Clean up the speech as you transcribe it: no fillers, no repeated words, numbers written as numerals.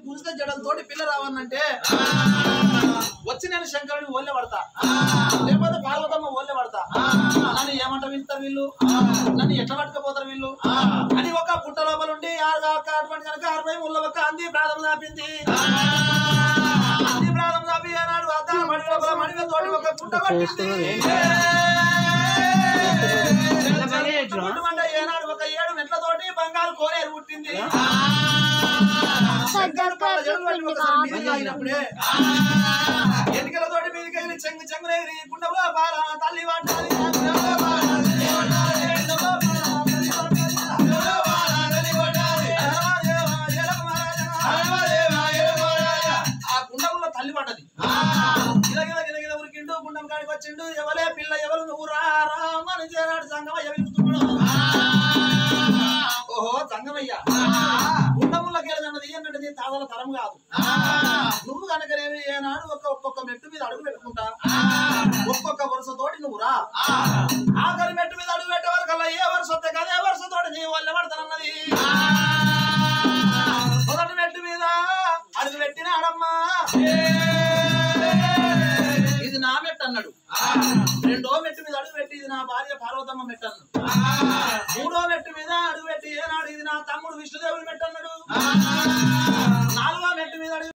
గురిస్తే జడలతోటి పిల్ల రావన్నంటే వచ్చి నేను శంకరుని ఓళ్ళే పడతా, లేకపోతే పార్వతమ్మ ఓళ్ళే పడతా. నన్ను ఏమంట పిలుస్తారు వీళ్ళు, నన్ను ఎట్లా పట్టుకపోతారు వీళ్ళు అని ఒక పుట్ట లోపల ఉండి అటువంటి కనుక 60 ముళ్ళ ఒక్క అంది ప్రాధం దాపింది. అంది ప్రాధం దాపి ఏనాడు అద్దాల మడి లోపల మడిగ తోటి ఒక పుట్ట పట్టింది. ఏనాడు ఒక 7 మెట్లతోటి బంగారు కోనేరు పుట్టింది. అయినప్పుడే ఎన్నికలతోటి మీదకి వెళ్ళి చెంగు చెంగునేరి గుండెలో బాల తల్లి పట్టాలి. ఆ గుండెలో తల్లి పడ్డది. గిలగిల గిలగిల ఉరికిండు, గుండం కాడికి వచ్చిండు. ఎవరే పిల్ల ఎవరు నువ్వు రామని చేరాడు సంగమయ్య వెలుగుతున్నాడు. ఓహో సంగమయ్య గుండములకి వెళ్ళినది ఏంటంటే తాతల తరం కాదు. నువ్వు కనుకనేవి ఏనాడు ఒక్కొక్క మెట్టు మీద అడుగు పెట్టుకుంటా, ఒక్కొక్క వరుసతోటి నువ్వు రా. ఆఖరి మెట్టు మీద అడుగు పెట్టే వరకల్లా ఏ వరుస వస్తే కదా ఏ వరుసతోటి నీ వల్ల పడతానన్నది. మొదటి మెట్టు మీద అడుగు పెట్టినాడమ్మా, ఇది నా మెట్టు అన్నాడు. రెండో మెట్టు మీద అడుగు పెట్టి ఇది నా భార్య పార్వతమ్మ మెట్టు అన్నాడు. మూడో మెట్టు మీద అడుగు పెట్టి ఏనాడు ఇది నా తమ్ముడు విష్ణుదేవుడి మెట్టు అన్నాడు.